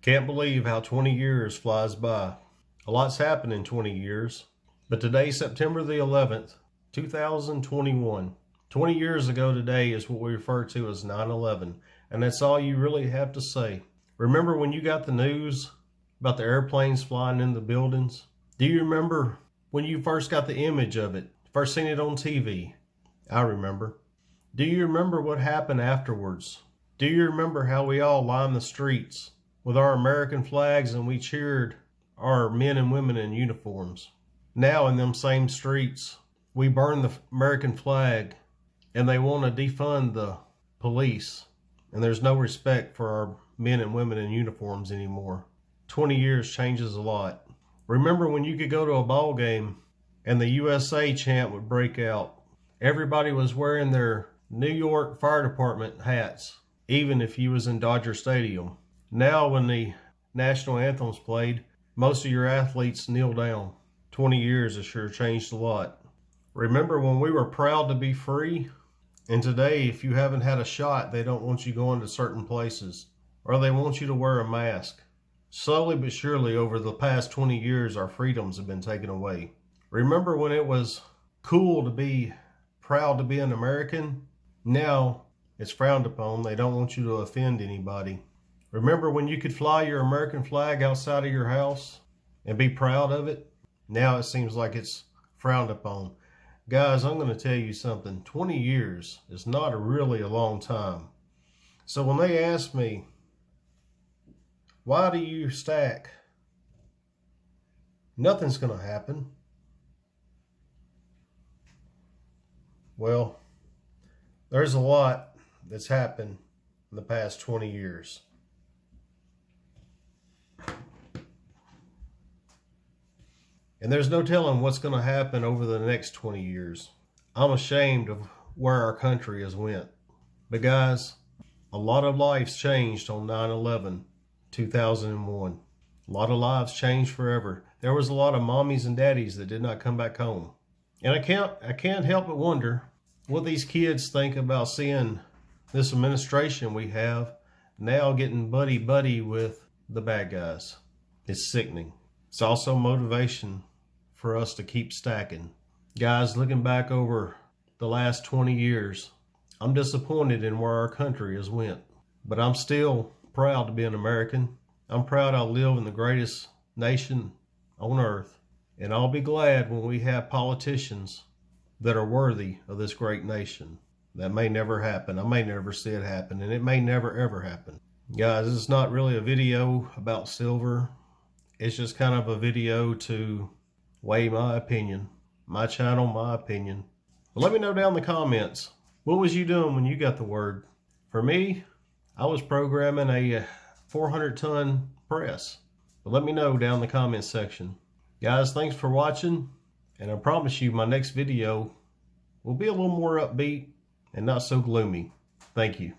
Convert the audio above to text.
Can't believe how 20 years flies by. A lot's happened in 20 years, but today's September the 11th, 2021. 20 years ago today is what we refer to as 9/11, and that's all you really have to say. Remember when you got the news about the airplanes flying in the buildings? Do you remember when you first got the image of it, first seen it on TV? I remember. Do you remember what happened afterwards? Do you remember how we all lined the streets with our American flags and we cheered our men and women in uniforms? Now in them same streets, we burn the American flag and they want to defund the police, and there's no respect for our men and women in uniforms anymore. 20 years changes a lot. Remember when you could go to a ball game and the USA chant would break out? Everybody was wearing their New York Fire Department hats, even if you was in Dodger Stadium. Now when the national anthem's played, most of your athletes kneel down. 20 years has sure changed a lot. Remember when we were proud to be free? And today, if you haven't had a shot, they don't want you going to certain places, or they want you to wear a mask. Slowly but surely, over the past 20 years, our freedoms have been taken away. Remember when it was cool to be proud to be an American? Now it's frowned upon. They don't want you to offend anybody. Remember when you could fly your American flag outside of your house and be proud of it? Now it seems like it's frowned upon. Guys, I'm going to tell you something. 20 years is not really a long time. So when they ask me, why do you stack? Nothing's going to happen. Well, there's a lot that's happened in the past 20 years. And there's no telling what's going to happen over the next 20 years. I'm ashamed of where our country has went. But guys, a lot of lives changed on 9/11, 2001. A lot of lives changed forever. There was a lot of mommies and daddies that did not come back home. And I can't help but wonder what these kids think about seeing this administration we have now getting buddy with the bad guys. It's sickening. It's also motivation for us to keep stacking. Guys, looking back over the last 20 years, I'm disappointed in where our country has went. But I'm still proud to be an American. I'm proud I live in the greatest nation on earth. And I'll be glad when we have politicians that are worthy of this great nation. That may never happen. I may never see it happen, and it may never ever happen. Guys, this is not really a video about silver. It's just kind of a video to weigh my opinion, my channel, my opinion. But let me know down in the comments, what was you doing when you got the word? For me, I was programming a 400-ton press. But let me know down in the comments section. Guys, thanks for watching. And I promise you my next video will be a little more upbeat and not so gloomy. Thank you.